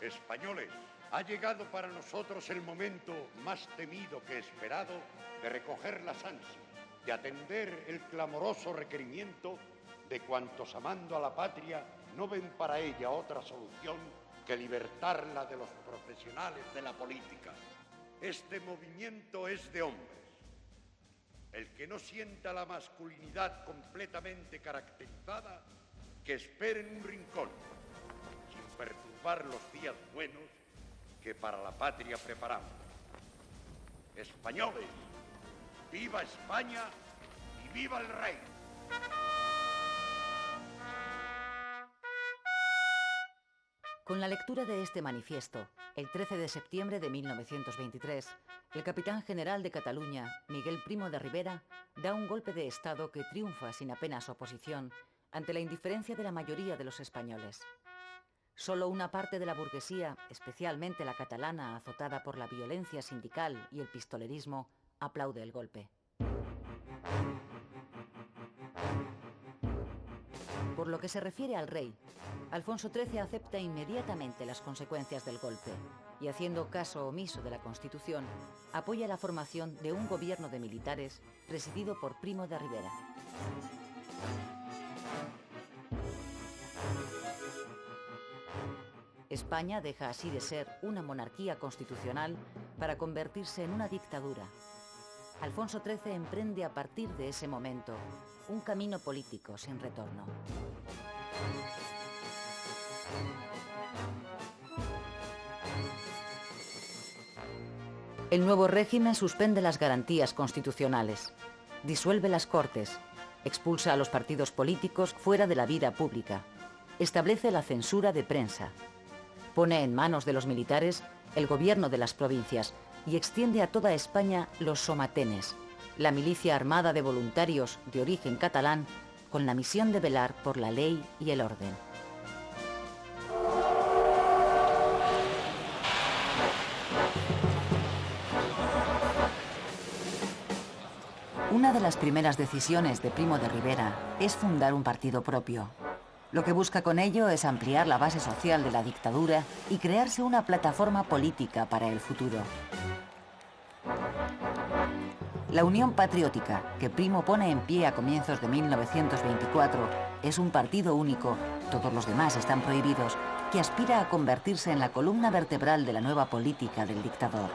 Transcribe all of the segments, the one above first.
Españoles, ha llegado para nosotros el momento más temido que esperado de recoger las ansias, de atender el clamoroso requerimiento de cuantos amando a la patria no ven para ella otra solución que libertarla de los profesionales de la política. Este movimiento es de hombres. El que no sienta la masculinidad completamente caracterizada, que espere en un rincón, sin perturbar los días buenos que para la patria preparamos. Españoles, viva España y viva el rey. Con la lectura de este manifiesto, el 13 de septiembre de 1923, el capitán general de Cataluña, Miguel Primo de Rivera, da un golpe de Estado que triunfa sin apenas oposición ante la indiferencia de la mayoría de los españoles. Solo una parte de la burguesía, especialmente la catalana azotada por la violencia sindical y el pistolerismo, aplaude el golpe. Por lo que se refiere al rey, Alfonso XIII acepta inmediatamente las consecuencias del golpe y, haciendo caso omiso de la Constitución, apoya la formación de un gobierno de militares presidido por Primo de Rivera. España deja así de ser una monarquía constitucional para convertirse en una dictadura. Alfonso XIII emprende a partir de ese momento un camino político sin retorno. El nuevo régimen suspende las garantías constitucionales, disuelve las Cortes, expulsa a los partidos políticos fuera de la vida pública, establece la censura de prensa, pone en manos de los militares el gobierno de las provincias y extiende a toda España los somatenes, la milicia armada de voluntarios de origen catalán con la misión de velar por la ley y el orden. Una de las primeras decisiones de Primo de Rivera es fundar un partido propio. Lo que busca con ello es ampliar la base social de la dictadura y crearse una plataforma política para el futuro. La Unión Patriótica, que Primo pone en pie a comienzos de 1924, es un partido único, todos los demás están prohibidos, que aspira a convertirse en la columna vertebral de la nueva política del dictador.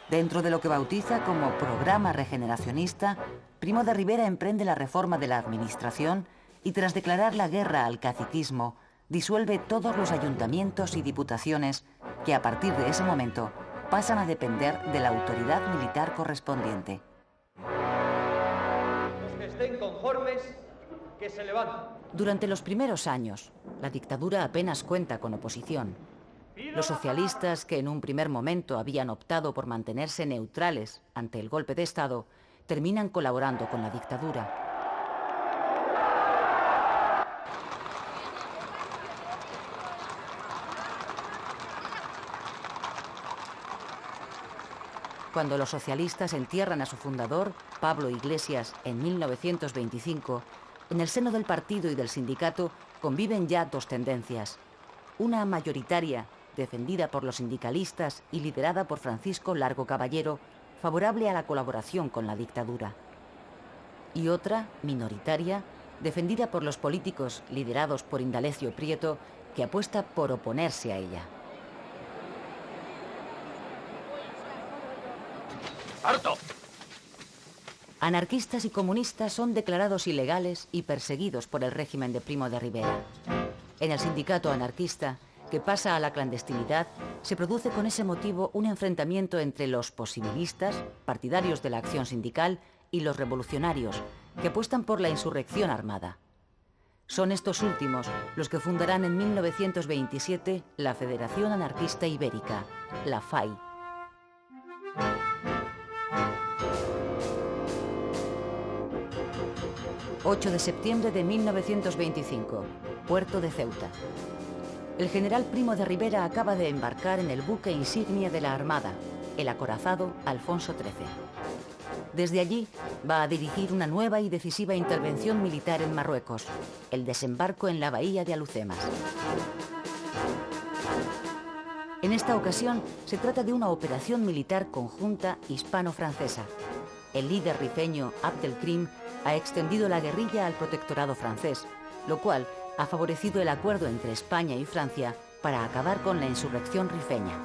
Dentro de lo que bautiza como programa regeneracionista, Primo de Rivera emprende la reforma de la administración y, tras declarar la guerra al caciquismo, disuelve todos los ayuntamientos y diputaciones que a partir de ese momento pasan a depender de la autoridad militar correspondiente. Los que estén conformes, que se levanten. Durante los primeros años, la dictadura apenas cuenta con oposición. Los socialistas, que en un primer momento habían optado por mantenerse neutrales ante el golpe de Estado, terminan colaborando con la dictadura. Cuando los socialistas entierran a su fundador, Pablo Iglesias, en 1925, en el seno del partido y del sindicato conviven ya dos tendencias. Una mayoritaria, defendida por los sindicalistas y liderada por Francisco Largo Caballero, favorable a la colaboración con la dictadura. Y otra, minoritaria, defendida por los políticos liderados por Indalecio Prieto, que apuesta por oponerse a ella. ¡Harto! Anarquistas y comunistas son declarados ilegales y perseguidos por el régimen de Primo de Rivera. En el sindicato anarquista, que pasa a la clandestinidad, se produce con ese motivo un enfrentamiento entre los posibilistas, partidarios de la acción sindical, y los revolucionarios, que apuestan por la insurrección armada. Son estos últimos los que fundarán en 1927 la Federación Anarquista Ibérica, la FAI. ...8 de septiembre de 1925, puerto de Ceuta. El general Primo de Rivera acaba de embarcar en el buque insignia de la Armada, el acorazado Alfonso XIII. Desde allí va a dirigir una nueva y decisiva intervención militar en Marruecos, el desembarco en la bahía de Alhucemas. En esta ocasión se trata de una operación militar conjunta hispano-francesa. El líder rifeño Abdelkrim ha extendido la guerrilla al protectorado francés, lo cual ha favorecido el acuerdo entre España y Francia para acabar con la insurrección rifeña.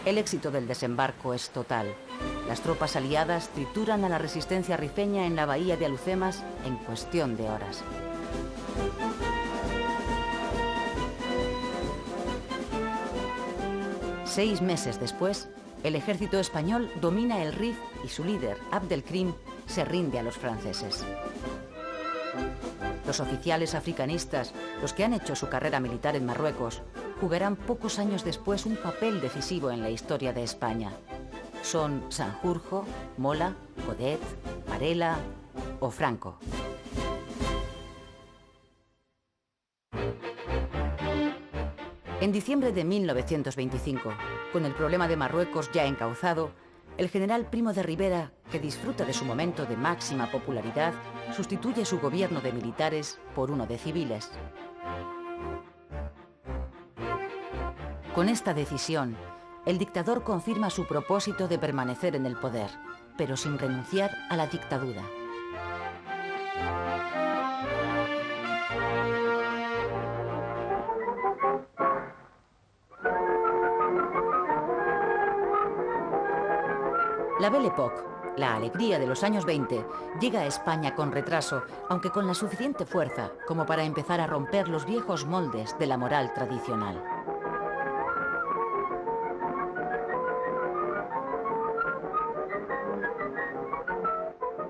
El éxito del desembarco es total. Las tropas aliadas trituran a la resistencia rifeña en la bahía de Alhucemas en cuestión de horas. Seis meses después, el ejército español domina el Rif y su líder, Abdelkrim, se rinde a los franceses. Los oficiales africanistas, los que han hecho su carrera militar en Marruecos, jugarán pocos años después un papel decisivo en la historia de España. Son Sanjurjo, Mola, Godet, Varela o Franco. En diciembre de 1925, con el problema de Marruecos ya encauzado, el general Primo de Rivera, que disfruta de su momento de máxima popularidad, sustituye su gobierno de militares por uno de civiles. Con esta decisión, el dictador confirma su propósito de permanecer en el poder, pero sin renunciar a la dictadura. La Belle Époque, la alegría de los años 20, llega a España con retraso, aunque con la suficiente fuerza como para empezar a romper los viejos moldes de la moral tradicional.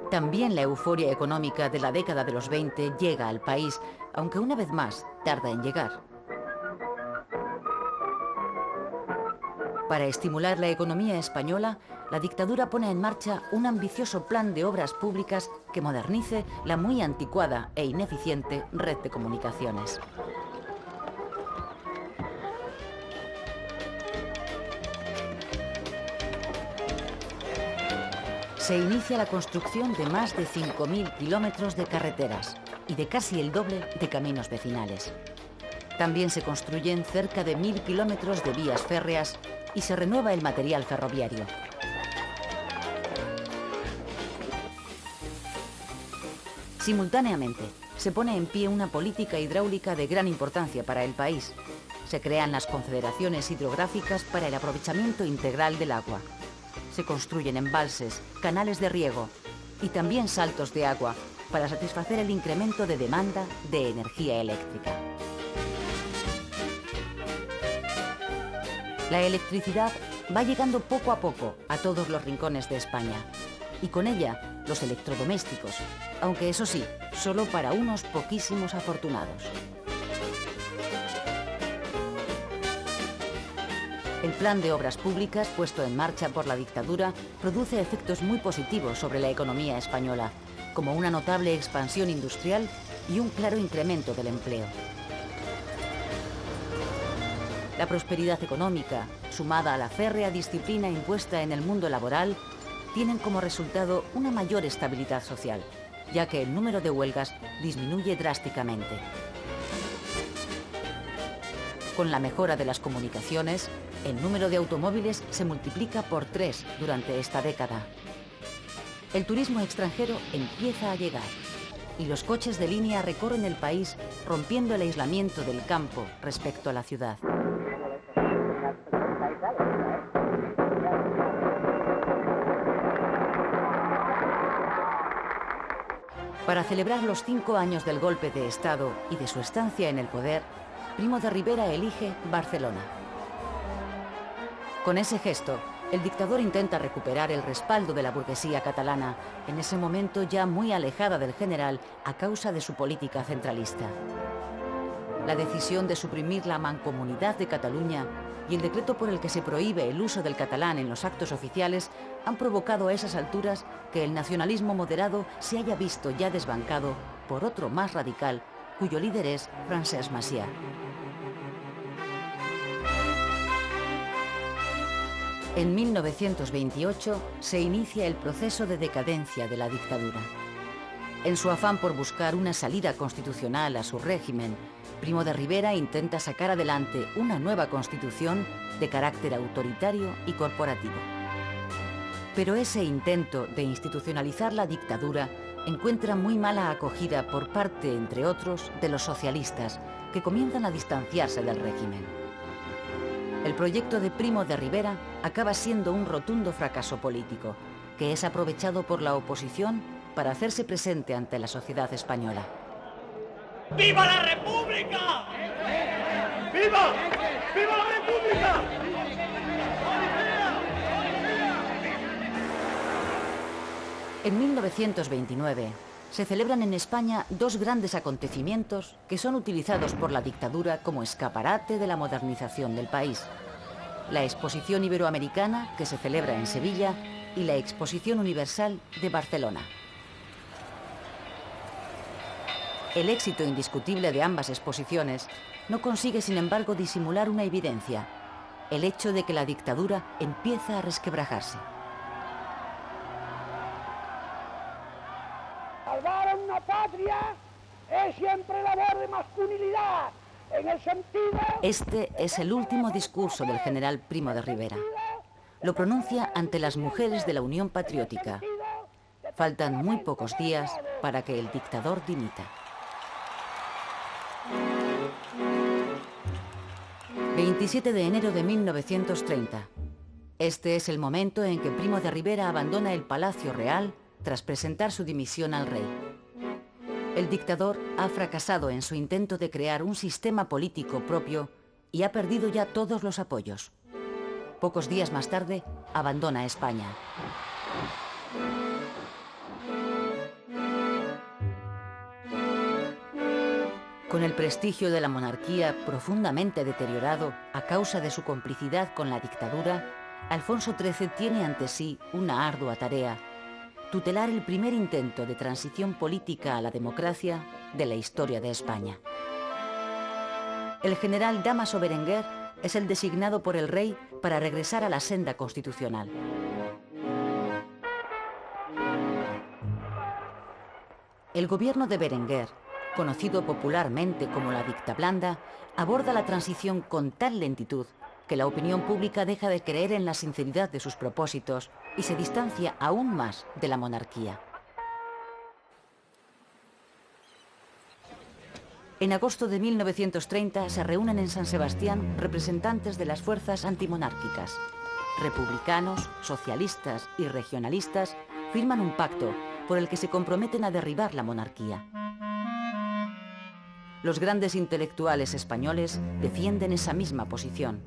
También la euforia económica de la década de los 20 llega al país, aunque una vez más tarda en llegar. Para estimular la economía española, la dictadura pone en marcha un ambicioso plan de obras públicas que modernice la muy anticuada e ineficiente red de comunicaciones. Se inicia la construcción de más de 5.000 kilómetros de carreteras y de casi el doble de caminos vecinales. También se construyen cerca de 1.000 kilómetros de vías férreas y se renueva el material ferroviario. Simultáneamente, se pone en pie una política hidráulica de gran importancia para el país. Se crean las confederaciones hidrográficas para el aprovechamiento integral del agua. Se construyen embalses, canales de riego y también saltos de agua para satisfacer el incremento de demanda de energía eléctrica. La electricidad va llegando poco a poco a todos los rincones de España y con ella los electrodomésticos, aunque eso sí, solo para unos poquísimos afortunados. El plan de obras públicas puesto en marcha por la dictadura produce efectos muy positivos sobre la economía española, como una notable expansión industrial y un claro incremento del empleo. La prosperidad económica, sumada a la férrea disciplina impuesta en el mundo laboral, tienen como resultado una mayor estabilidad social, ya que el número de huelgas disminuye drásticamente. Con la mejora de las comunicaciones, el número de automóviles se multiplica por 3 durante esta década. El turismo extranjero empieza a llegar y los coches de línea recorren el país rompiendo el aislamiento del campo respecto a la ciudad. Para celebrar los 5 años del golpe de Estado y de su estancia en el poder, Primo de Rivera elige Barcelona. Con ese gesto, el dictador intenta recuperar el respaldo de la burguesía catalana, en ese momento ya muy alejada del general a causa de su política centralista. La decisión de suprimir la Mancomunidad de Cataluña y el decreto por el que se prohíbe el uso del catalán en los actos oficiales han provocado a esas alturas que el nacionalismo moderado se haya visto ya desbancado por otro más radical, cuyo líder es Francesc Macià. En 1928 se inicia el proceso de decadencia de la dictadura. En su afán por buscar una salida constitucional a su régimen, Primo de Rivera intenta sacar adelante una nueva constitución de carácter autoritario y corporativo. Pero ese intento de institucionalizar la dictadura encuentra muy mala acogida por parte, entre otros, de los socialistas, que comienzan a distanciarse del régimen. El proyecto de Primo de Rivera acaba siendo un rotundo fracaso político, que es aprovechado por la oposición para hacerse presente ante la sociedad española. ¡Viva la República! ¡Viva! ¡Viva la República! En 1929 se celebran en España dos grandes acontecimientos que son utilizados por la dictadura como escaparate de la modernización del país. La Exposición Iberoamericana, que se celebra en Sevilla, y la Exposición Universal de Barcelona. El éxito indiscutible de ambas exposiciones no consigue, sin embargo, disimular una evidencia: el hecho de que la dictadura empieza a resquebrajarse. Salvar a una patria es siempre labor de masculinidad, en el sentido... Este es el último discurso del general Primo de Rivera. Lo pronuncia ante las mujeres de la Unión Patriótica. Faltan muy pocos días para que el dictador dimita. 27 de enero de 1930. Este es el momento en que Primo de Rivera abandona el Palacio Real tras presentar su dimisión al rey. El dictador ha fracasado en su intento de crear un sistema político propio y ha perdido ya todos los apoyos. Pocos días más tarde, abandona España. Con el prestigio de la monarquía profundamente deteriorado a causa de su complicidad con la dictadura, Alfonso XIII tiene ante sí una ardua tarea: tutelar el primer intento de transición política a la democracia de la historia de España. El general Dámaso Berenguer es el designado por el rey para regresar a la senda constitucional. El gobierno de Berenguer, conocido popularmente como la dictablanda, aborda la transición con tal lentitud que la opinión pública deja de creer en la sinceridad de sus propósitos y se distancia aún más de la monarquía. En agosto de 1930 se reúnen en San Sebastián representantes de las fuerzas antimonárquicas. Republicanos, socialistas y regionalistas firman un pacto por el que se comprometen a derribar la monarquía. Los grandes intelectuales españoles defienden esa misma posición.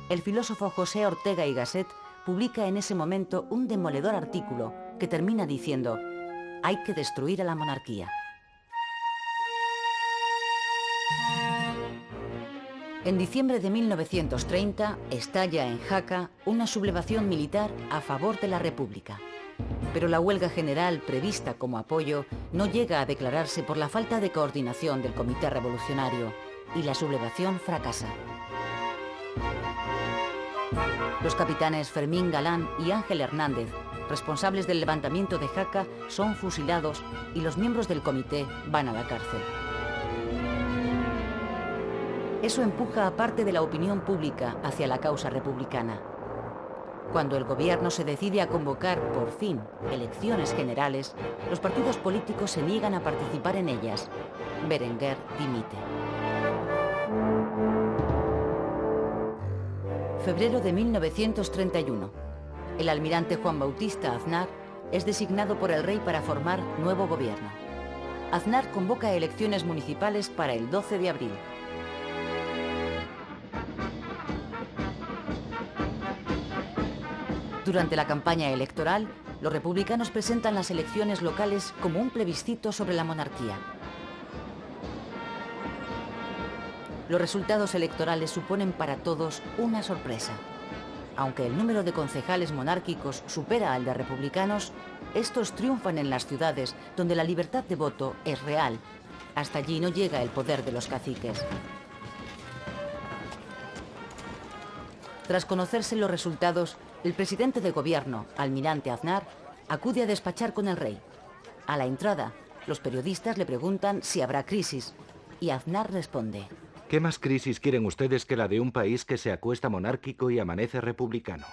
El filósofo José Ortega y Gasset publica en ese momento un demoledor artículo que termina diciendo: hay que destruir a la monarquía. En diciembre de 1930 estalla en Jaca una sublevación militar a favor de la República. Pero la huelga general prevista como apoyo no llega a declararse por la falta de coordinación del Comité Revolucionario y la sublevación fracasa. Los capitanes Fermín Galán y Ángel Hernández, responsables del levantamiento de Jaca, son fusilados y los miembros del comité van a la cárcel. Eso empuja a parte de la opinión pública hacia la causa republicana. Cuando el gobierno se decide a convocar, por fin, elecciones generales, los partidos políticos se niegan a participar en ellas. Berenguer dimite. Febrero de 1931. El almirante Juan Bautista Aznar es designado por el rey para formar nuevo gobierno. Aznar convoca elecciones municipales para el 12 de abril. Durante la campaña electoral, los republicanos presentan las elecciones locales como un plebiscito sobre la monarquía. Los resultados electorales suponen para todos una sorpresa. Aunque el número de concejales monárquicos supera al de republicanos, estos triunfan en las ciudades donde la libertad de voto es real. Hasta allí no llega el poder de los caciques. Tras conocerse los resultados, el presidente de gobierno, almirante Aznar, acude a despachar con el rey. A la entrada, Los periodistas le preguntan si habrá crisis y Aznar responde: ¿Qué más crisis quieren ustedes que la de un país que se acuesta monárquico y amanece republicano?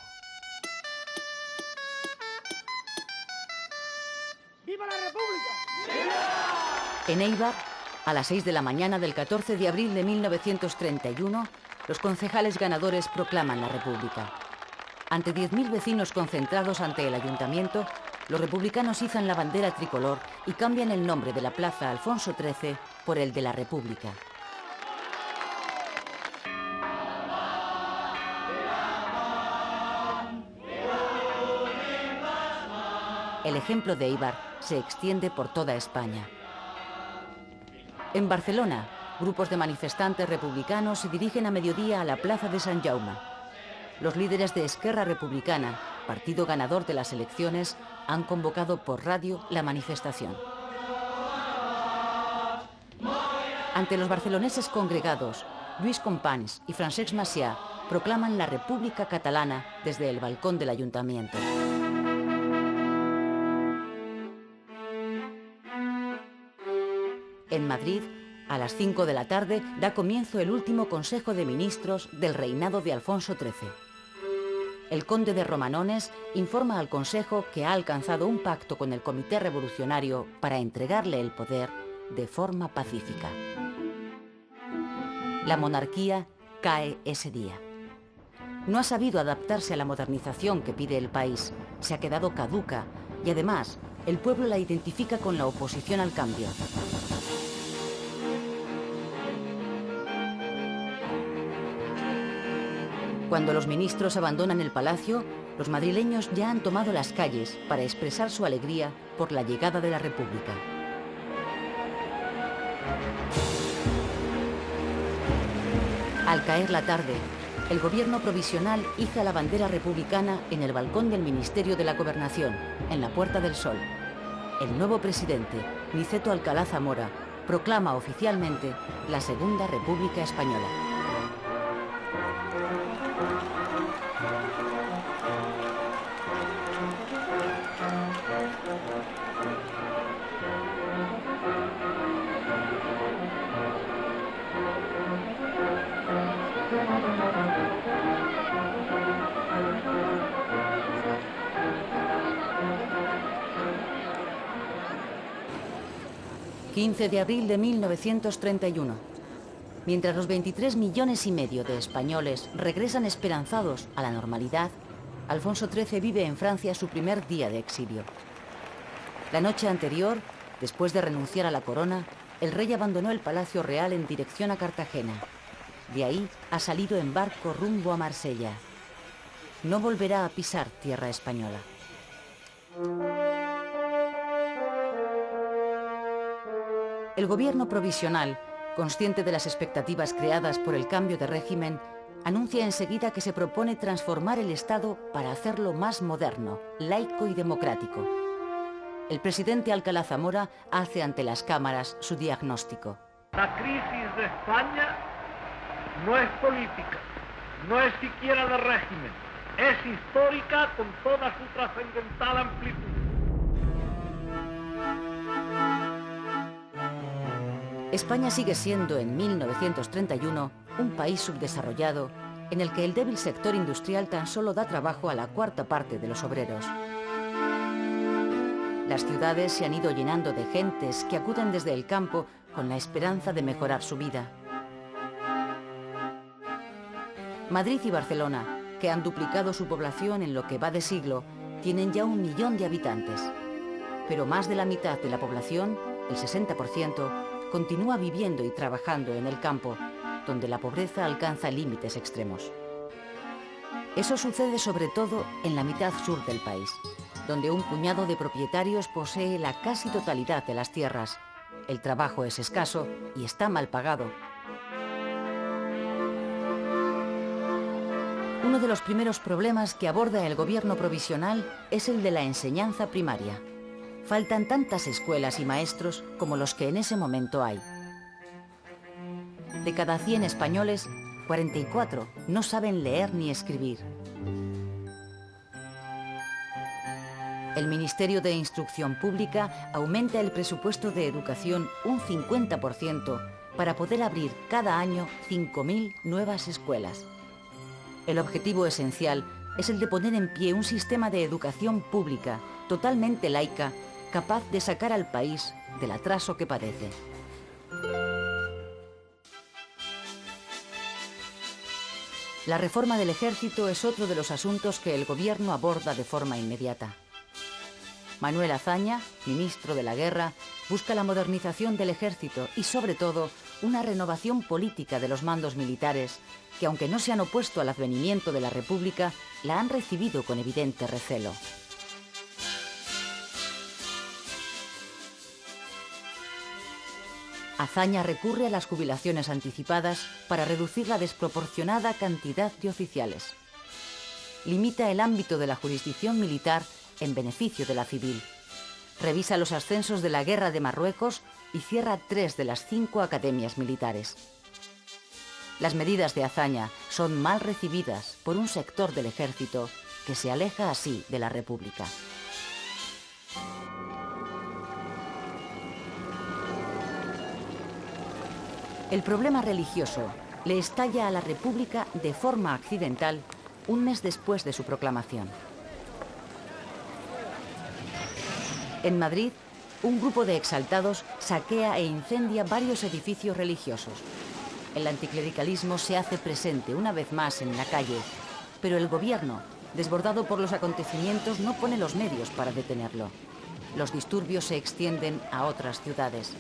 ¡Viva la República! En Éibar, a las 6 de la mañana del 14 de abril de 1931, los concejales ganadores proclaman la República. Ante 10.000 vecinos concentrados ante el ayuntamiento, los republicanos izan la bandera tricolor y cambian el nombre de la Plaza Alfonso XIII por el de la República. El ejemplo de Éibar se extiende por toda España. En Barcelona, grupos de manifestantes republicanos se dirigen a mediodía a la Plaza de Sant Jaume. Los líderes de Esquerra Republicana, partido ganador de las elecciones, han convocado por radio la manifestación. Ante los barceloneses congregados, Lluís Companys y Francesc Macià proclaman la República Catalana desde el balcón del ayuntamiento. En Madrid, a las 5 de la tarde, da comienzo el último Consejo de Ministros del reinado de Alfonso XIII. El conde de Romanones informa al Consejo que ha alcanzado un pacto con el Comité Revolucionario para entregarle el poder de forma pacífica. La monarquía cae ese día. No ha sabido adaptarse a la modernización que pide el país, se ha quedado caduca y además el pueblo la identifica con la oposición al cambio. Cuando los ministros abandonan el palacio, los madrileños ya han tomado las calles para expresar su alegría por la llegada de la República. Al caer la tarde, el gobierno provisional iza la bandera republicana en el balcón del Ministerio de la Gobernación, en la Puerta del Sol. El nuevo presidente, Niceto Alcalá Zamora, proclama oficialmente la Segunda República Española. ...15 de abril de 1931... mientras los 23,5 millones de españoles regresan esperanzados a la normalidad, Alfonso XIII vive en Francia su primer día de exilio. La noche anterior, después de renunciar a la corona, el rey abandonó el Palacio Real en dirección a Cartagena. De ahí ha salido en barco rumbo a Marsella. No volverá a pisar tierra española. El gobierno provisional, consciente de las expectativas creadas por el cambio de régimen, anuncia enseguida que se propone transformar el Estado para hacerlo más moderno, laico y democrático. El presidente Alcalá Zamora hace ante las cámaras su diagnóstico. La crisis de España no es política, no es siquiera de régimen, es histórica con toda su trascendental amplitud. España sigue siendo en 1931 un país subdesarrollado en el que el débil sector industrial tan solo da trabajo a la cuarta parte de los obreros. Las ciudades se han ido llenando de gentes que acuden desde el campo con la esperanza de mejorar su vida. Madrid y Barcelona, que han duplicado su población en lo que va de siglo, tienen ya 1 millón de habitantes. Pero más de la mitad de la población, el 60%, continúa viviendo y trabajando en el campo, donde la pobreza alcanza límites extremos. Eso sucede sobre todo en la mitad sur del país, donde un puñado de propietarios posee la casi totalidad de las tierras. El trabajo es escaso y está mal pagado. Uno de los primeros problemas que aborda el gobierno provisional es el de la enseñanza primaria. Faltan tantas escuelas y maestros como los que en ese momento hay. De cada 100 españoles, 44 no saben leer ni escribir. El Ministerio de Instrucción Pública aumenta el presupuesto de educación un 50% para poder abrir cada año 5.000 nuevas escuelas. El objetivo esencial es el de poner en pie un sistema de educación pública totalmente laica, capaz de sacar al país del atraso que padece. La reforma del ejército es otro de los asuntos que el gobierno aborda de forma inmediata. Manuel Azaña, ministro de la Guerra, busca la modernización del ejército y, sobre todo, una renovación política de los mandos militares, que aunque no se han opuesto al advenimiento de la República, la han recibido con evidente recelo. Azaña recurre a las jubilaciones anticipadas para reducir la desproporcionada cantidad de oficiales. Limita el ámbito de la jurisdicción militar en beneficio de la civil. Revisa los ascensos de la Guerra de Marruecos y cierra 3 de las 5 academias militares. Las medidas de Azaña son mal recibidas por un sector del ejército que se aleja así de la República. El problema religioso le estalla a la República de forma accidental un mes después de su proclamación. En Madrid, un grupo de exaltados saquea e incendia varios edificios religiosos. El anticlericalismo se hace presente una vez más en la calle, pero el gobierno, desbordado por los acontecimientos, no pone los medios para detenerlo. Los disturbios se extienden a otras ciudades.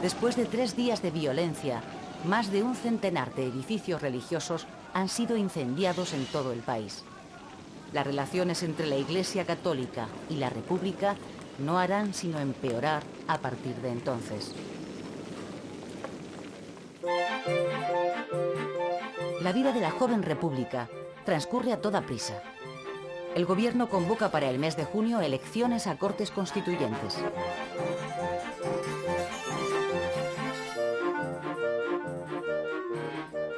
Después de 3 días de violencia, más de un centenar de edificios religiosos han sido incendiados en todo el país. Las relaciones entre la Iglesia Católica y la República no harán sino empeorar a partir de entonces. La vida de la joven República transcurre a toda prisa. El gobierno convoca para el mes de junio elecciones a Cortes Constituyentes.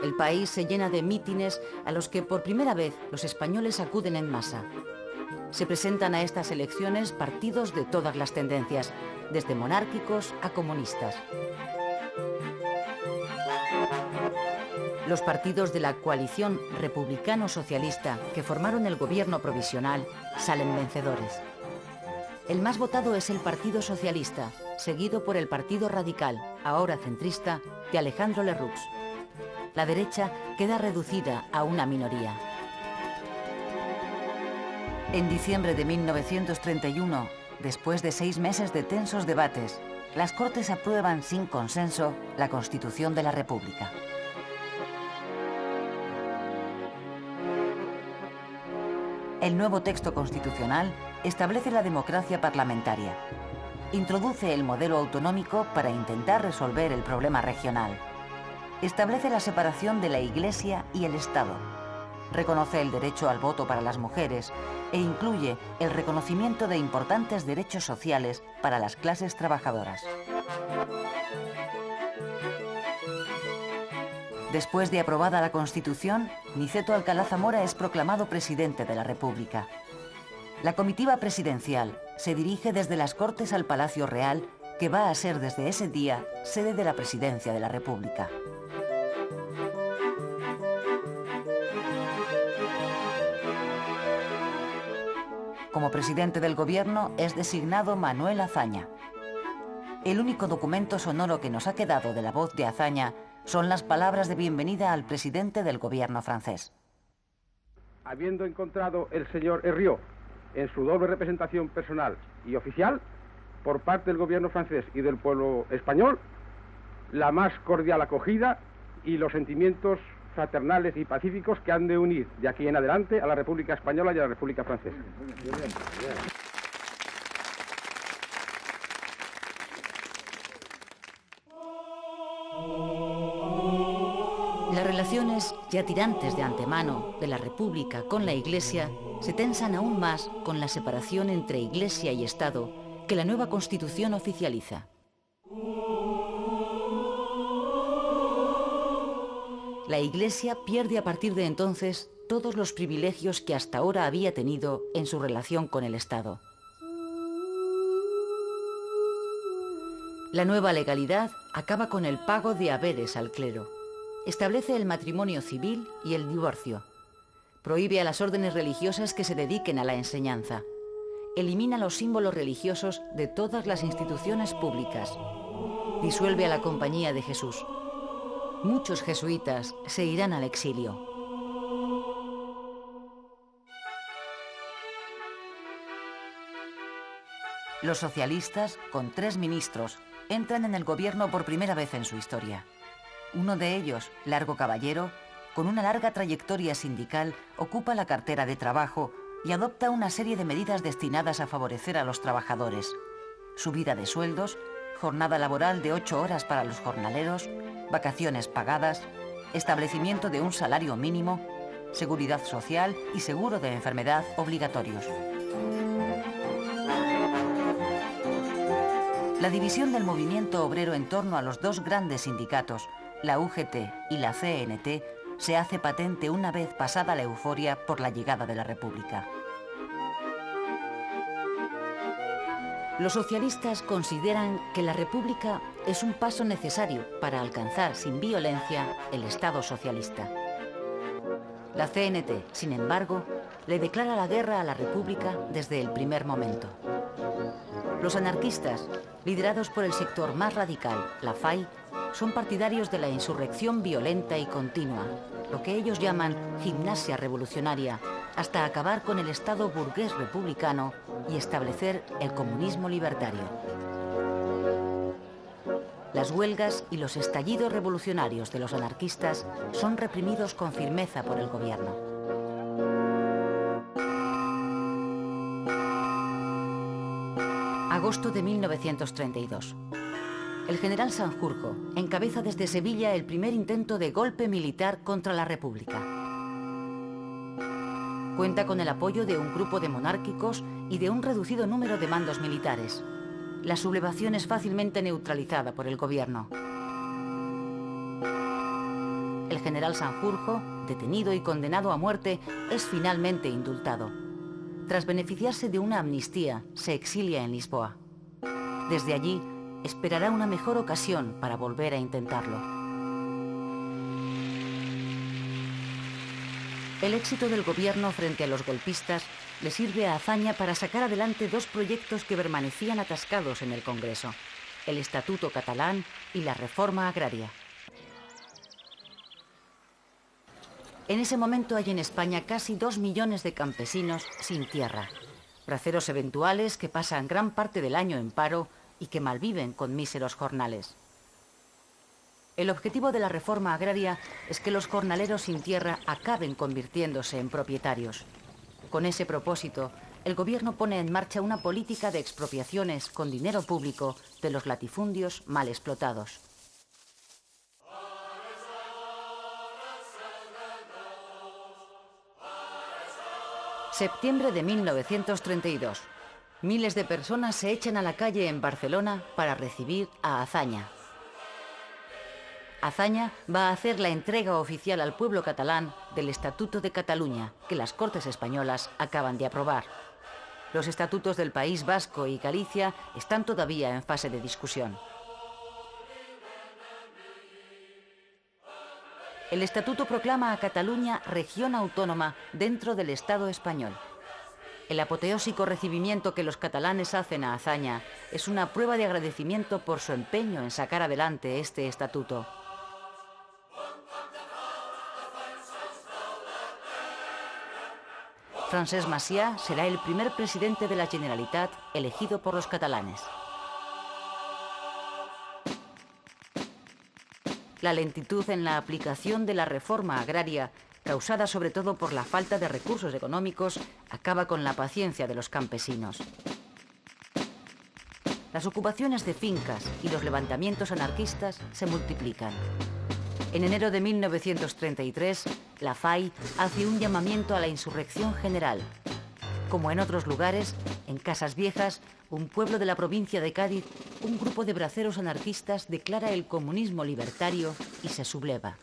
El país se llena de mítines a los que por primera vez los españoles acuden en masa. Se presentan a estas elecciones partidos de todas las tendencias, desde monárquicos a comunistas. Los partidos de la coalición republicano-socialista que formaron el gobierno provisional salen vencedores. El más votado es el Partido Socialista, seguido por el Partido Radical, ahora centrista, de Alejandro Lerroux. La derecha queda reducida a una minoría. En diciembre de 1931, después de 6 meses de tensos debates, las Cortes aprueban sin consenso la Constitución de la República. El nuevo texto constitucional establece la democracia parlamentaria. Introduce el modelo autonómico para intentar resolver el problema regional. Establece la separación de la Iglesia y el Estado. Reconoce el derecho al voto para las mujeres e incluye el reconocimiento de importantes derechos sociales para las clases trabajadoras. Después de aprobada la Constitución, Niceto Alcalá Zamora es proclamado presidente de la República. La comitiva presidencial se dirige desde las Cortes al Palacio Real, que va a ser desde ese día sede de la Presidencia de la República. Como presidente del gobierno es designado Manuel Azaña. El único documento sonoro que nos ha quedado de la voz de Azaña son las palabras de bienvenida al presidente del gobierno francés. Habiendo encontrado el señor Herriot en su doble representación personal y oficial, por parte del gobierno francés y del pueblo español, la más cordial acogida y los sentimientos fraternales y pacíficos que han de unir de aquí en adelante a la República Española y a la República Francesa. Las relaciones, ya tirantes de antemano, de la República con la Iglesia, se tensan aún más con la separación entre Iglesia y Estado que la nueva Constitución oficializa. La Iglesia pierde a partir de entonces todos los privilegios que hasta ahora había tenido en su relación con el Estado. La nueva legalidad acaba con el pago de haberes al clero. Establece el matrimonio civil y el divorcio. Prohíbe a las órdenes religiosas que se dediquen a la enseñanza. Elimina los símbolos religiosos de todas las instituciones públicas. Disuelve a la Compañía de Jesús. Muchos jesuitas se irán al exilio. Los socialistas, con 3 ministros, entran en el gobierno por primera vez en su historia. Uno de ellos, Largo Caballero, con una larga trayectoria sindical, ocupa la cartera de Trabajo y adopta una serie de medidas destinadas a favorecer a los trabajadores. Subida de sueldos, jornada laboral de 8 horas para los jornaleros, vacaciones pagadas, establecimiento de un salario mínimo, seguridad social y seguro de enfermedad obligatorios. La división del movimiento obrero en torno a los 2 grandes sindicatos, la UGT y la CNT, se hace patente una vez pasada la euforia por la llegada de la República. Los socialistas consideran que la República es un paso necesario para alcanzar sin violencia el Estado socialista. La CNT, sin embargo, le declara la guerra a la República desde el primer momento. Los anarquistas, liderados por el sector más radical, la FAI, son partidarios de la insurrección violenta y continua, lo que ellos llaman gimnasia revolucionaria, hasta acabar con el Estado burgués republicano y establecer el comunismo libertario. Las huelgas y los estallidos revolucionarios de los anarquistas son reprimidos con firmeza por el gobierno. Agosto de 1932. El general Sanjurjo encabeza desde Sevilla el primer intento de golpe militar contra la República. Cuenta con el apoyo de un grupo de monárquicos y de un reducido número de mandos militares. La sublevación es fácilmente neutralizada por el gobierno. El general Sanjurjo, detenido y condenado a muerte, es finalmente indultado. Tras beneficiarse de una amnistía, se exilia en Lisboa. Desde allí, esperará una mejor ocasión para volver a intentarlo. El éxito del gobierno frente a los golpistas le sirve a Azaña para sacar adelante 2 proyectos que permanecían atascados en el Congreso: el Estatuto Catalán y la Reforma Agraria. En ese momento hay en España casi 2 millones de campesinos sin tierra, braceros eventuales que pasan gran parte del año en paro y que malviven con míseros jornales. El objetivo de la reforma agraria es que los jornaleros sin tierra acaben convirtiéndose en propietarios. Con ese propósito, el gobierno pone en marcha una política de expropiaciones con dinero público de los latifundios mal explotados. Septiembre de 1932. Miles de personas se echan a la calle en Barcelona para recibir a Azaña. Azaña va a hacer la entrega oficial al pueblo catalán del Estatuto de Cataluña, que las Cortes españolas acaban de aprobar. Los estatutos del País Vasco y Galicia están todavía en fase de discusión. El Estatuto proclama a Cataluña región autónoma dentro del Estado español. El apoteósico recibimiento que los catalanes hacen a Azaña es una prueba de agradecimiento por su empeño en sacar adelante este estatuto. Francesc Macià será el primer presidente de la Generalitat elegido por los catalanes. La lentitud en la aplicación de la reforma agraria, causada sobre todo por la falta de recursos económicos, acaba con la paciencia de los campesinos. Las ocupaciones de fincas y los levantamientos anarquistas se multiplican. En enero de 1933, la FAI hace un llamamiento a la insurrección general. Como en otros lugares, en Casas Viejas, un pueblo de la provincia de Cádiz, un grupo de braceros anarquistas declara el comunismo libertario y se subleva.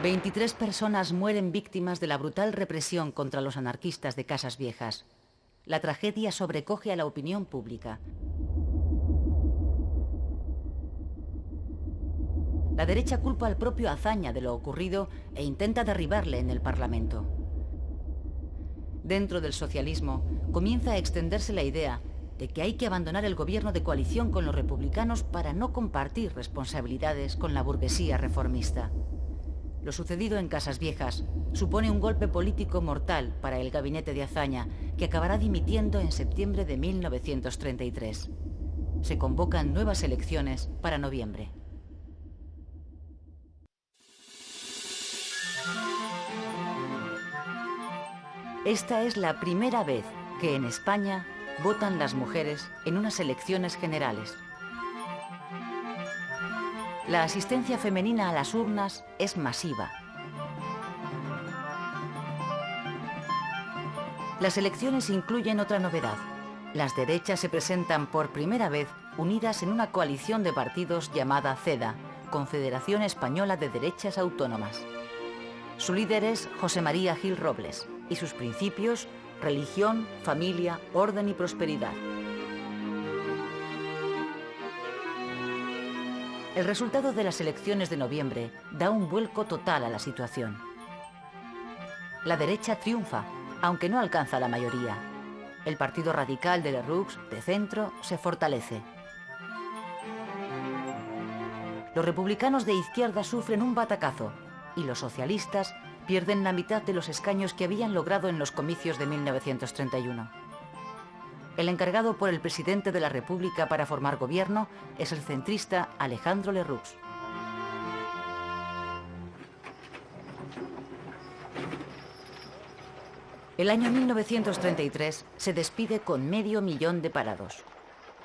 23 personas mueren víctimas de la brutal represión contra los anarquistas de Casas Viejas. La tragedia sobrecoge a la opinión pública. La derecha culpa al propio Azaña de lo ocurrido e intenta derribarle en el Parlamento. Dentro del socialismo comienza a extenderse la idea de que hay que abandonar el gobierno de coalición con los republicanos para no compartir responsabilidades con la burguesía reformista. Lo sucedido en Casas Viejas supone un golpe político mortal para el gabinete de Azaña, que acabará dimitiendo en septiembre de 1933. Se convocan nuevas elecciones para noviembre. Esta es la primera vez que en España votan las mujeres en unas elecciones generales. La asistencia femenina a las urnas es masiva. Las elecciones incluyen otra novedad. Las derechas se presentan por primera vez unidas en una coalición de partidos llamada CEDA, Confederación Española de Derechas Autónomas. Su líder es José María Gil Robles y sus principios: religión, familia, orden y prosperidad. El resultado de las elecciones de noviembre da un vuelco total a la situación. La derecha triunfa, aunque no alcanza la mayoría. El Partido Radical de Lerroux, de centro, se fortalece. Los republicanos de izquierda sufren un batacazo y los socialistas pierden la mitad de los escaños que habían logrado en los comicios de 1931. El encargado por el presidente de la República para formar gobierno es el centrista Alejandro Lerroux. El año 1933 se despide con 500.000 de parados.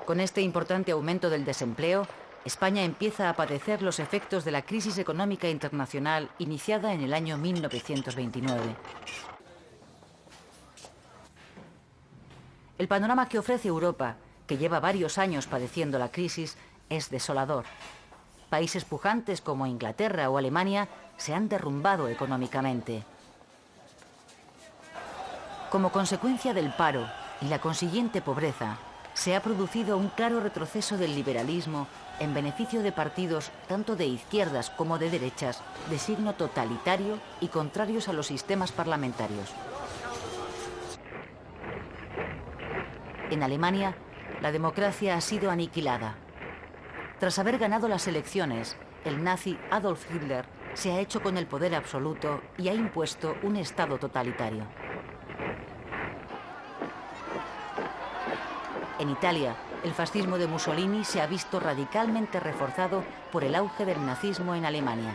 Con este importante aumento del desempleo, España empieza a padecer los efectos de la crisis económica internacional iniciada en el año 1929. El panorama que ofrece Europa, que lleva varios años padeciendo la crisis, es desolador. Países pujantes como Inglaterra o Alemania se han derrumbado económicamente. Como consecuencia del paro y la consiguiente pobreza, se ha producido un claro retroceso del liberalismo en beneficio de partidos tanto de izquierdas como de derechas de signo totalitario y contrarios a los sistemas parlamentarios. En Alemania, la democracia ha sido aniquilada. Tras haber ganado las elecciones, el nazi Adolf Hitler se ha hecho con el poder absoluto y ha impuesto un Estado totalitario. En Italia, el fascismo de Mussolini se ha visto radicalmente reforzado por el auge del nazismo en Alemania.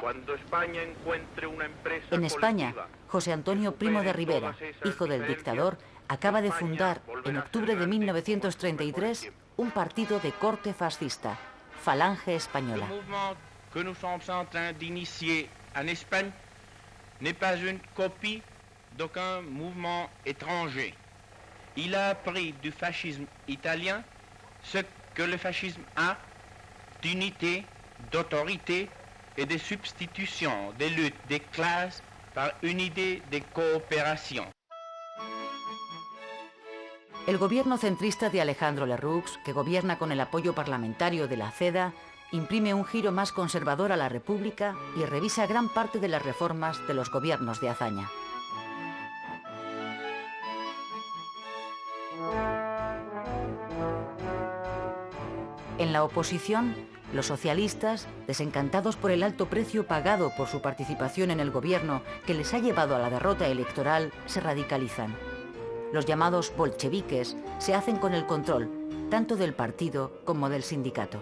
Cuando España encuentre una empresa En España, colectiva, José Antonio Primo de Rivera, hijo del dictador, acaba de fundar en octubre de 1933 un partido de corte fascista, Falange Española. Le mouvement que nous sommes en train d'initier en Espagne n'est pas une copie d'aucun mouvement étranger. Il a appris du fascisme italien ce que le fascisme a d'unité, d'autorité et de substitution des luttes des classes par une idée de coopération. El gobierno centrista de Alejandro Lerroux, que gobierna con el apoyo parlamentario de la CEDA, imprime un giro más conservador a la República y revisa gran parte de las reformas de los gobiernos de Azaña. En la oposición, los socialistas, desencantados por el alto precio pagado por su participación en el gobierno que les ha llevado a la derrota electoral, se radicalizan. Los llamados bolcheviques se hacen con el control, tanto del partido como del sindicato.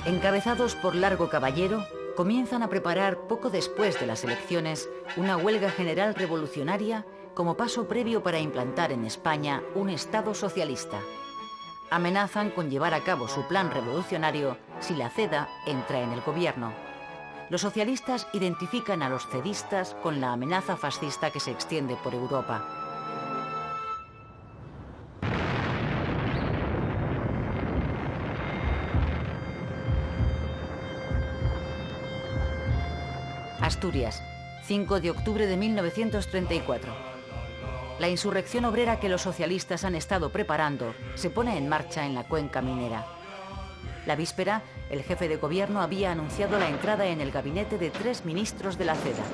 Encabezados por Largo Caballero, comienzan a preparar poco después de las elecciones una huelga general revolucionaria como paso previo para implantar en España un Estado socialista. Amenazan con llevar a cabo su plan revolucionario si la CEDA entra en el gobierno. Los socialistas identifican a los cedistas con la amenaza fascista que se extiende por Europa. Asturias, 5 de octubre de 1934. La insurrección obrera que los socialistas han estado preparando se pone en marcha en la cuenca minera. La víspera, el jefe de gobierno había anunciado la entrada en el gabinete de 3 ministros de la CEDA.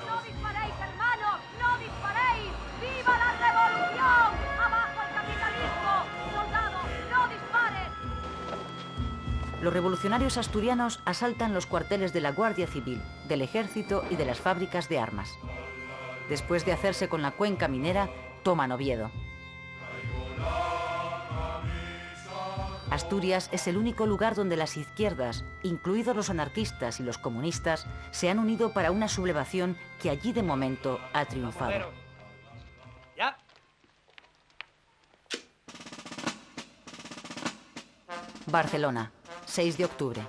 ¡No disparéis, hermanos! ¡No disparéis! ¡Viva la revolución! ¡Abajo el capitalismo! ¡Soldados, no disparen! Los revolucionarios asturianos asaltan los cuarteles de la Guardia Civil, del Ejército y de las fábricas de armas. Después de hacerse con la cuenca minera, toman Oviedo. Asturias es el único lugar donde las izquierdas, incluidos los anarquistas y los comunistas, se han unido para una sublevación que allí de momento ha triunfado. ¿Ya? Barcelona, 6 de octubre.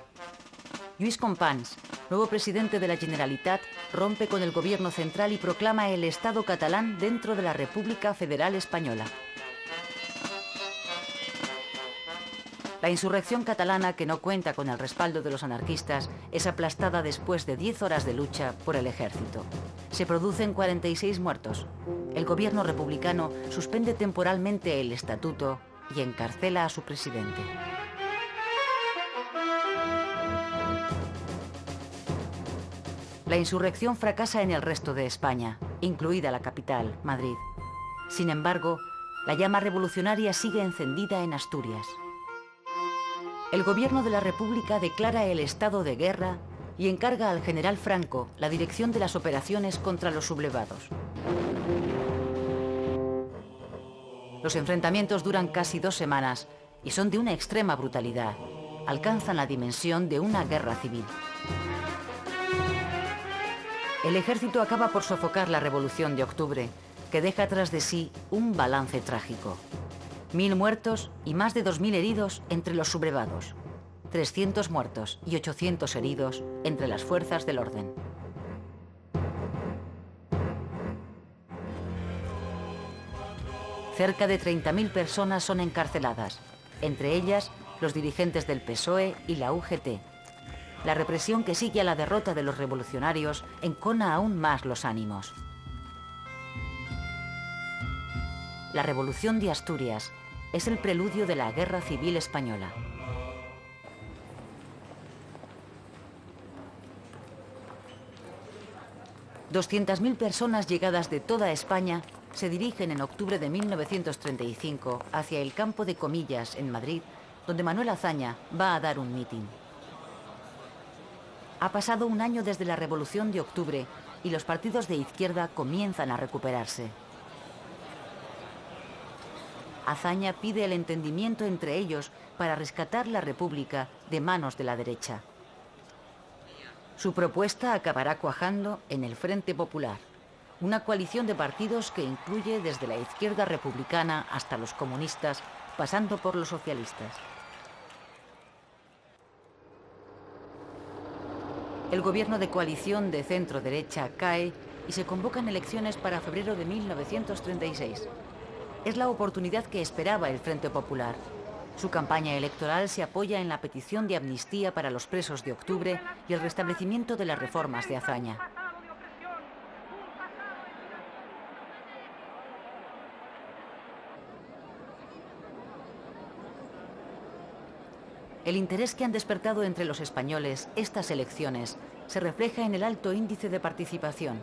Lluís Companys, nuevo presidente de la Generalitat, rompe con el gobierno central y proclama el Estado catalán dentro de la República Federal Española. La insurrección catalana, que no cuenta con el respaldo de los anarquistas, es aplastada después de 10 horas de lucha por el ejército. Se producen 46 muertos. El gobierno republicano suspende temporalmente el estatuto y encarcela a su presidente. La insurrección fracasa en el resto de España, incluida la capital, Madrid. Sin embargo, la llama revolucionaria sigue encendida en Asturias. El gobierno de la República declara el estado de guerra y encarga al general Franco la dirección de las operaciones contra los sublevados. Los enfrentamientos duran casi 2 semanas y son de una extrema brutalidad. Alcanzan la dimensión de una guerra civil. El ejército acaba por sofocar la Revolución de Octubre, que deja tras de sí un balance trágico. 1000 muertos y más de 2000 heridos entre los sublevados. 300 muertos y 800 heridos entre las fuerzas del orden. Cerca de 30.000 personas son encarceladas, entre ellas los dirigentes del PSOE y la UGT. La represión que sigue a la derrota de los revolucionarios encona aún más los ánimos. La Revolución de Asturias es el preludio de la Guerra Civil Española. $200.000 personas llegadas de toda España se dirigen en octubre de 1935 hacia el campo de Comillas, en Madrid, donde Manuel Azaña va a dar un mitin. Ha pasado un año desde la Revolución de Octubre y los partidos de izquierda comienzan a recuperarse. Azaña pide el entendimiento entre ellos para rescatar la República de manos de la derecha. Su propuesta acabará cuajando en el Frente Popular, una coalición de partidos que incluye desde la izquierda republicana hasta los comunistas, pasando por los socialistas. El gobierno de coalición de centro-derecha cae y se convocan elecciones para febrero de 1936. Es la oportunidad que esperaba el Frente Popular. Su campaña electoral se apoya en la petición de amnistía para los presos de octubre y el restablecimiento de las reformas de Azaña. El interés que han despertado entre los españoles estas elecciones se refleja en el alto índice de participación,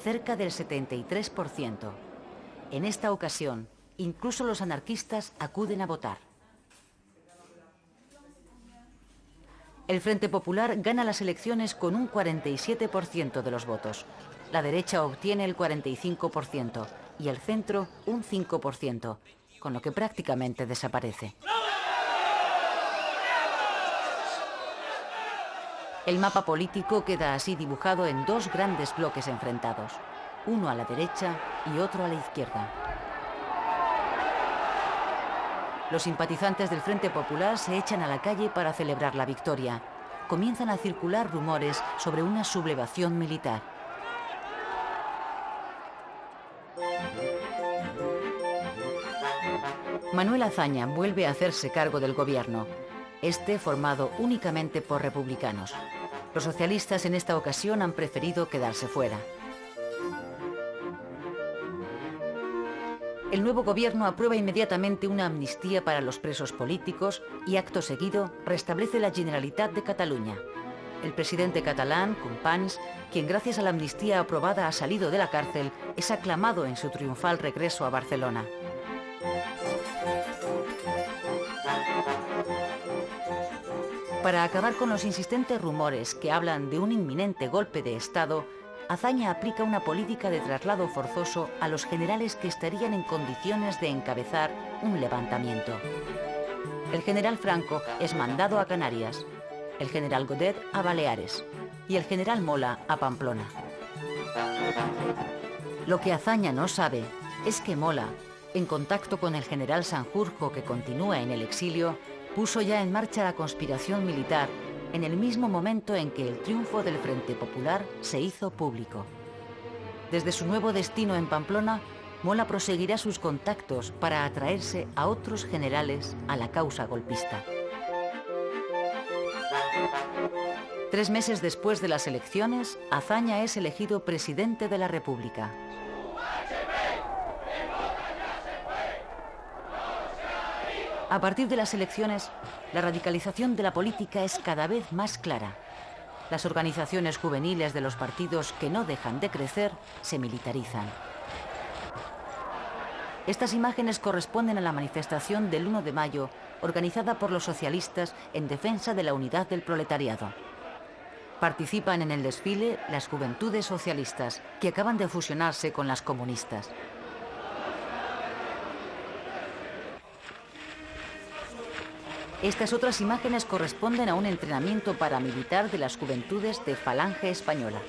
cerca del 73%. En esta ocasión, incluso los anarquistas acuden a votar. El Frente Popular gana las elecciones con un 47% de los votos. La derecha obtiene el 45% y el centro un 5%, con lo que prácticamente desaparece. El mapa político queda así dibujado en 2 grandes bloques enfrentados, uno a la derecha y otro a la izquierda. Los simpatizantes del Frente Popular se echan a la calle para celebrar la victoria. Comienzan a circular rumores sobre una sublevación militar. Manuel Azaña vuelve a hacerse cargo del gobierno. este formado únicamente por republicanos. Los socialistas en esta ocasión han preferido quedarse fuera. El nuevo gobierno aprueba inmediatamente una amnistía para los presos políticos y, acto seguido, restablece la Generalitat de Cataluña. El presidente catalán, Companys, quien gracias a la amnistía aprobada ha salido de la cárcel, es aclamado en su triunfal regreso a Barcelona. Para acabar con los insistentes rumores que hablan de un inminente golpe de Estado, Azaña aplica una política de traslado forzoso a los generales que estarían en condiciones de encabezar un levantamiento. El general Franco es mandado a Canarias, el general Godet a Baleares y el general Mola a Pamplona. Lo que Azaña no sabe es que Mola, en contacto con el general Sanjurjo, que continúa en el exilio, puso ya en marcha la conspiración militar en el mismo momento en que el triunfo del Frente Popular se hizo público. Desde su nuevo destino en Pamplona, Mola proseguirá sus contactos para atraerse a otros generales a la causa golpista. 3 meses después de las elecciones, Azaña es elegido presidente de la República. A partir de las elecciones, la radicalización de la política es cada vez más clara. Las organizaciones juveniles de los partidos que no dejan de crecer se militarizan. Estas imágenes corresponden a la manifestación del 1 de mayo, organizada por los socialistas en defensa de la unidad del proletariado. Participan en el desfile las juventudes socialistas, que acaban de fusionarse con las comunistas. Estas otras imágenes corresponden a un entrenamiento paramilitar de las juventudes de Falange Española.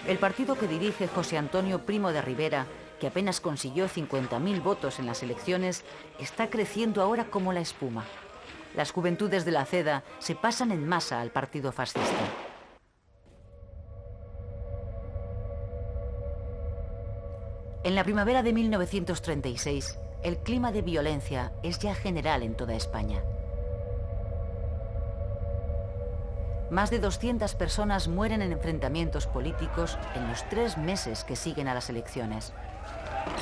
El partido que dirige José Antonio Primo de Rivera, que apenas consiguió 50.000 votos en las elecciones, está creciendo ahora como la espuma. Las juventudes de la CEDA se pasan en masa al partido fascista. En la primavera de 1936, el clima de violencia es ya general en toda España. Más de 200 personas mueren en enfrentamientos políticos en los 3 meses que siguen a las elecciones.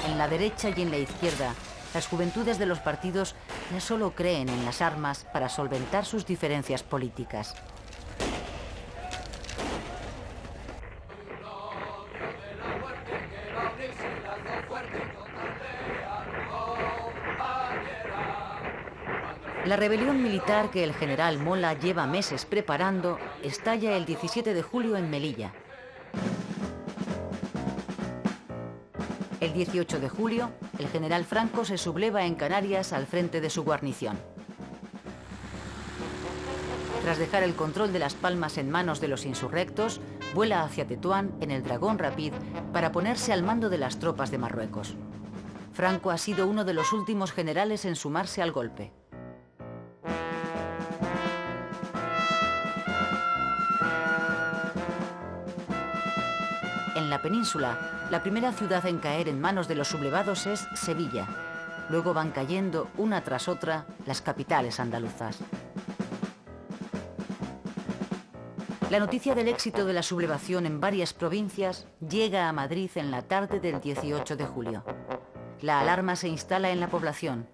En la derecha y en la izquierda, las juventudes de los partidos ya solo creen en las armas para solventar sus diferencias políticas. La rebelión militar que el general Mola lleva meses preparando estalla el 17 de julio en Melilla. El 18 de julio, el general Franco se subleva en Canarias al frente de su guarnición. Tras dejar el control de Las Palmas en manos de los insurrectos, vuela hacia Tetuán en el Dragón Rapid para ponerse al mando de las tropas de Marruecos. Franco ha sido uno de los últimos generales en sumarse al golpe. En la península, la primera ciudad en caer en manos de los sublevados es Sevilla. Luego van cayendo una tras otra las capitales andaluzas. La noticia del éxito de la sublevación en varias provincias llega a Madrid en la tarde del 18 de julio. La alarma se instala en la población.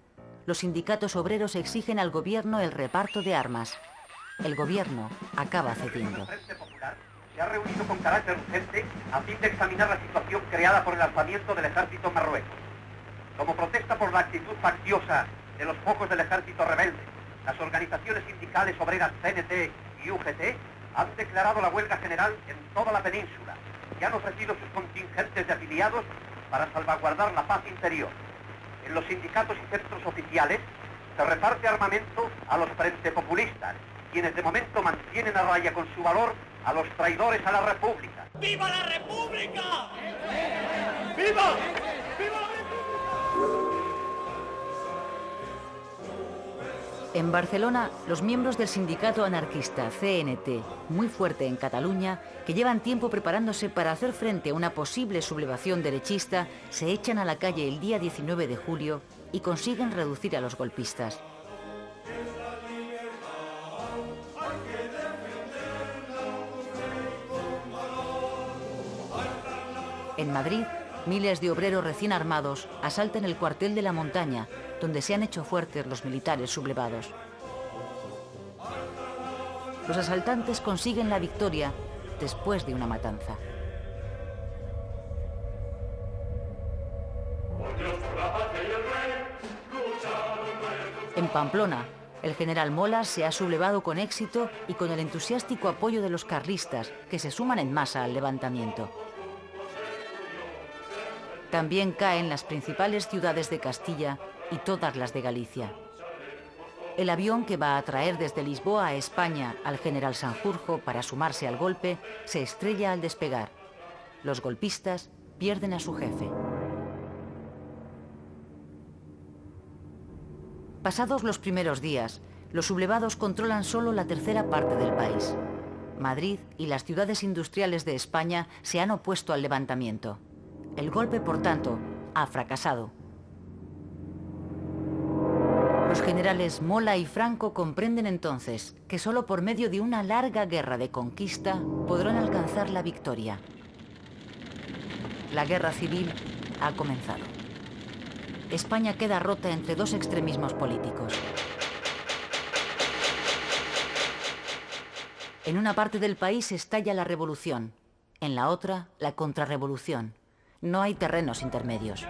Los sindicatos obreros exigen al gobierno el reparto de armas. El gobierno acaba cediendo. Se ha reunido con carácter urgente a fin de examinar la situación creada por el alzamiento del ejército marrueco. Como protesta por la actitud facciosa de los focos del ejército rebelde, las organizaciones sindicales obreras CNT y UGT han declarado la huelga general en toda la península y han ofrecido sus contingentes de afiliados para salvaguardar la paz interior. En los sindicatos y centros oficiales se reparte armamento a los frente populistas, quienes de momento mantienen a raya con su valor a los traidores a la República. ¡Viva la República! ¡Viva! ¡Viva la República! En Barcelona, los miembros del sindicato anarquista CNT, muy fuerte en Cataluña, que llevan tiempo preparándose para hacer frente a una posible sublevación derechista, se echan a la calle el día 19 de julio y consiguen reducir a los golpistas. En Madrid, miles de obreros recién armados asaltan el cuartel de la Montaña, donde se han hecho fuertes los militares sublevados. Los asaltantes consiguen la victoria después de una matanza. En Pamplona, el general Mola se ha sublevado con éxito y con el entusiástico apoyo de los carlistas, que se suman en masa al levantamiento. También caen las principales ciudades de Castilla y todas las de Galicia. El avión que va a traer desde Lisboa a España al general Sanjurjo para sumarse al golpe se estrella al despegar. Los golpistas pierden a su jefe. Pasados los primeros días, los sublevados controlan solo la tercera parte del país. Madrid y las ciudades industriales de España se han opuesto al levantamiento. El golpe, por tanto, ha fracasado. Los generales Mola y Franco comprenden entonces que solo por medio de una larga guerra de conquista podrán alcanzar la victoria. La guerra civil ha comenzado. España queda rota entre dos extremismos políticos. En una parte del país estalla la revolución, en la otra la contrarrevolución. No hay terrenos intermedios.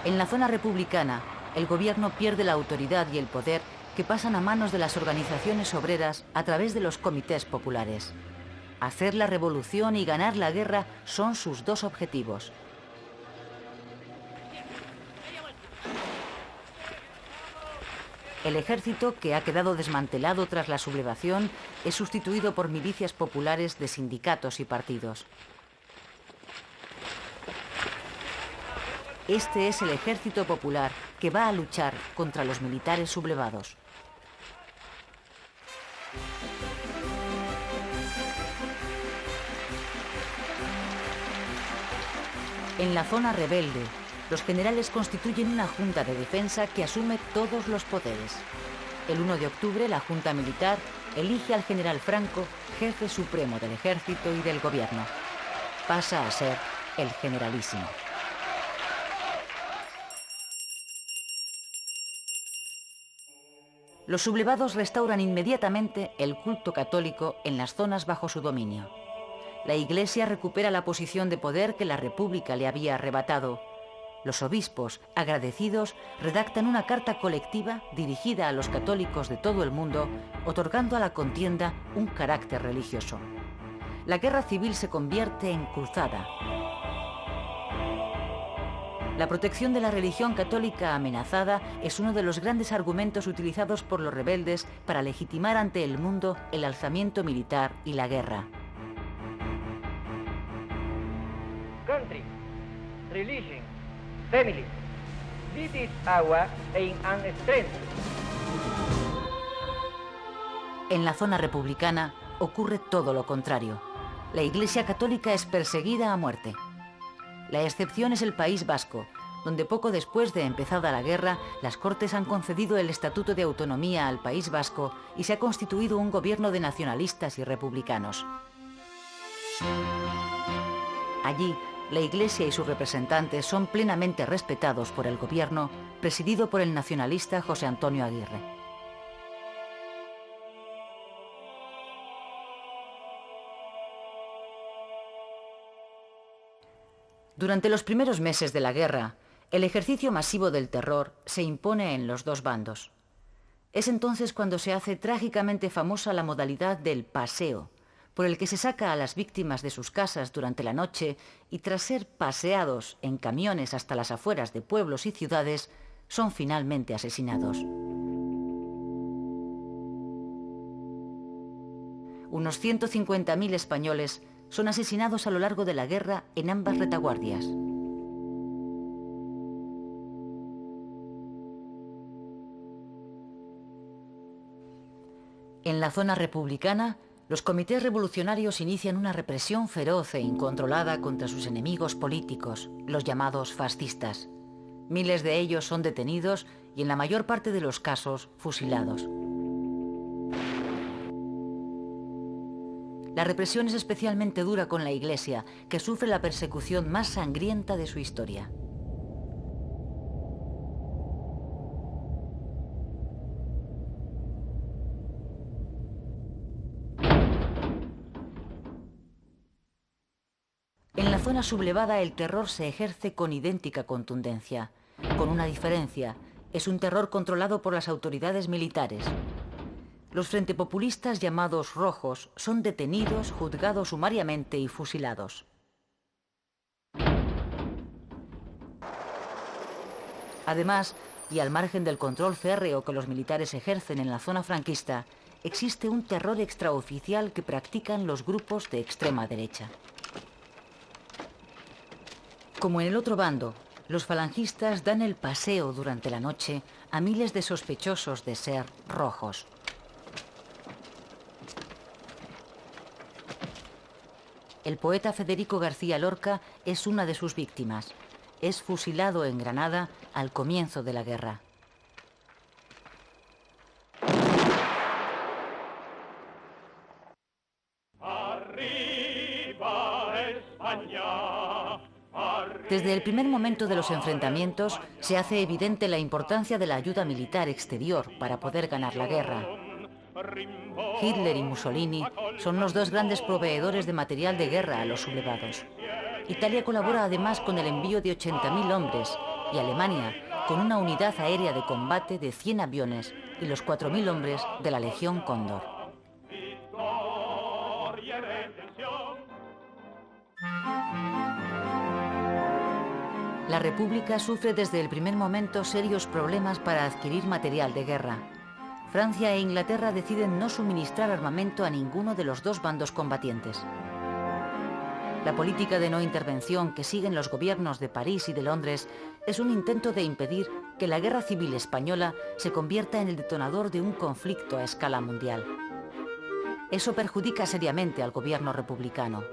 En la zona republicana, el gobierno pierde la autoridad y el poder que pasan a manos de las organizaciones obreras a través de los comités populares. Hacer la revolución y ganar la guerra son sus dos objetivos. El ejército, que ha quedado desmantelado tras la sublevación, es sustituido por milicias populares de sindicatos y partidos. Este es el ejército popular que va a luchar contra los militares sublevados. En la zona rebelde, los generales constituyen una junta de defensa que asume todos los poderes. El 1 de octubre, la Junta Militar elige al general Franco jefe supremo del ejército y del gobierno. Pasa a ser el generalísimo. Los sublevados restauran inmediatamente el culto católico en las zonas bajo su dominio. La Iglesia recupera la posición de poder que la República le había arrebatado. Los obispos, agradecidos, redactan una carta colectiva dirigida a los católicos de todo el mundo, otorgando a la contienda un carácter religioso. La guerra civil se convierte en cruzada. La protección de la religión católica amenazada es uno de los grandes argumentos utilizados por los rebeldes para legitimar ante el mundo el alzamiento militar y la guerra. Country, religion, family. This is our aim and strength. En la zona republicana ocurre todo lo contrario. La Iglesia católica es perseguida a muerte. La excepción es el País Vasco, donde poco después de empezada la guerra, las Cortes han concedido el Estatuto de Autonomía al País Vasco y se ha constituido un gobierno de nacionalistas y republicanos. Allí, la Iglesia y sus representantes son plenamente respetados por el gobierno, presidido por el nacionalista José Antonio Aguirre. Durante los primeros meses de la guerra, el ejercicio masivo del terror se impone en los dos bandos. Es entonces cuando se hace trágicamente famosa la modalidad del paseo, por el que se saca a las víctimas de sus casas durante la noche y tras ser paseados en camiones hasta las afueras de pueblos y ciudades, son finalmente asesinados. Unos 150.000 españoles son asesinados a lo largo de la guerra en ambas retaguardias. En la zona republicana, los comités revolucionarios inician una represión feroz e incontrolada contra sus enemigos políticos, los llamados fascistas. Miles de ellos son detenidos y en la mayor parte de los casos fusilados. La represión es especialmente dura con la Iglesia, que sufre la persecución más sangrienta de su historia. En la zona sublevada el terror se ejerce con idéntica contundencia, con una diferencia: es un terror controlado por las autoridades militares. Los frentepopulistas llamados rojos son detenidos, juzgados sumariamente y fusilados. Además, y al margen del control férreo que los militares ejercen en la zona franquista, existe un terror extraoficial que practican los grupos de extrema derecha. Como en el otro bando, los falangistas dan el paseo durante la noche a miles de sospechosos de ser rojos. El poeta Federico García Lorca es una de sus víctimas. Es fusilado en Granada al comienzo de la guerra. ¡Arriba España! Desde el primer momento de los enfrentamientos se hace evidente la importancia de la ayuda militar exterior para poder ganar la guerra. Hitler y Mussolini son los dos grandes proveedores de material de guerra a los sublevados. Italia colabora además con el envío de 80.000 hombres y Alemania con una unidad aérea de combate de 100 aviones y los 4.000 hombres de la Legión Cóndor. La República sufre desde el primer momento serios problemas para adquirir material de guerra. Francia e Inglaterra deciden no suministrar armamento a ninguno de los dos bandos combatientes. La política de no intervención que siguen los gobiernos de París y de Londres es un intento de impedir que la guerra civil española se convierta en el detonador de un conflicto a escala mundial. Eso perjudica seriamente al gobierno republicano.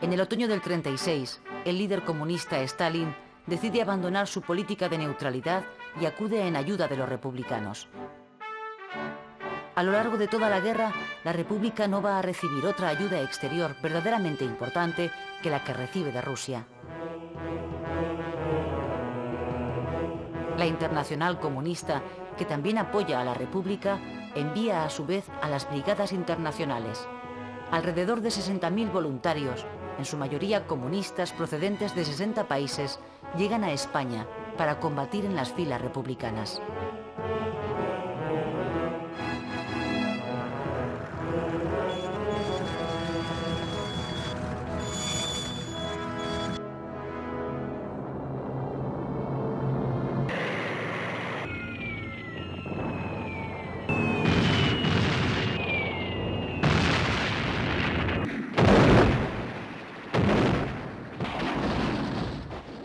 En el otoño del 36, el líder comunista Stalin decide abandonar su política de neutralidad y acude en ayuda de los republicanos. A lo largo de toda la guerra, la República no va a recibir otra ayuda exterior verdaderamente importante que la que recibe de Rusia. La Internacional Comunista, que también apoya a la República, envía a su vez a las Brigadas Internacionales. Alrededor de 60.000 voluntarios, en su mayoría comunistas procedentes de 60 países, llegan a España para combatir en las filas republicanas.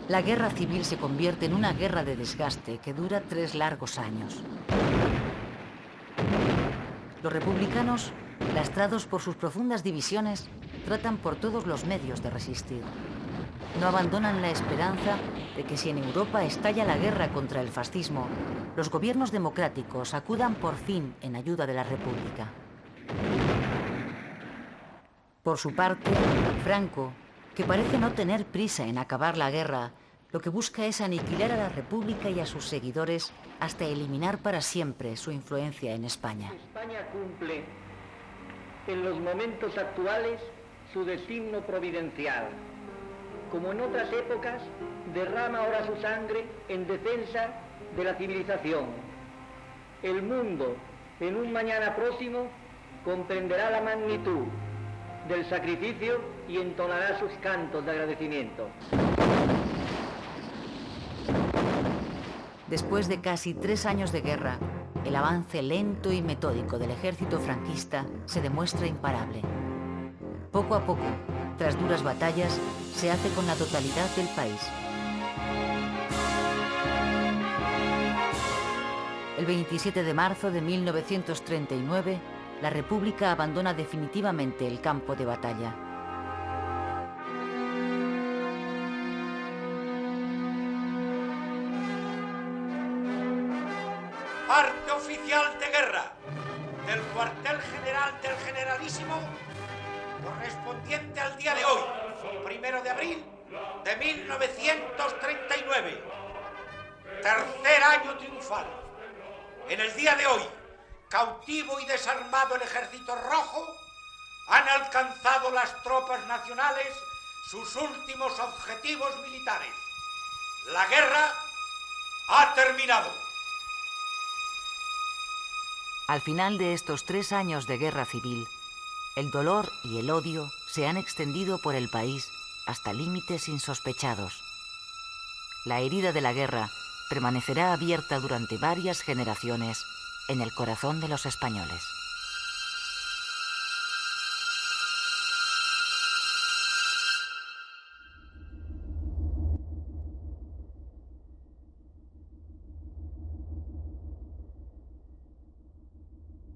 La guerra civil se convierte en una guerra de desgaste que dura 3 largos años. Los republicanos, lastrados por sus profundas divisiones, tratan por todos los medios de resistir. No abandonan la esperanza de que si en Europa estalla la guerra contra el fascismo, los gobiernos democráticos acudan por fin en ayuda de la República. Por su parte, Franco, que parece no tener prisa en acabar la guerra, lo que busca es aniquilar a la República y a sus seguidores hasta eliminar para siempre su influencia en España. España cumple en los momentos actuales su destino providencial. Como en otras épocas, derrama ahora su sangre en defensa de la civilización. El mundo, en un mañana próximo, comprenderá la magnitud del sacrificio y entonará sus cantos de agradecimiento. Después de casi 3 años de guerra, el avance lento y metódico del ejército franquista se demuestra imparable. Poco a poco, tras duras batallas, se hace con la totalidad del país. El 27 de marzo de 1939, la República abandona definitivamente el campo de batalla. Parte oficial oficial de guerra del cuartel general del Generalísimo, correspondiente al día de hoy, 1 de abril de 1939. Tercer año triunfal. En el día de hoy, cautivo y desarmado el Ejército Rojo, han alcanzado las tropas nacionales sus últimos objetivos militares. La guerra ha terminado. Al final de estos 3 años de guerra civil, el dolor y el odio se han extendido por el país hasta límites insospechados. La herida de la guerra permanecerá abierta durante varias generaciones en el corazón de los españoles.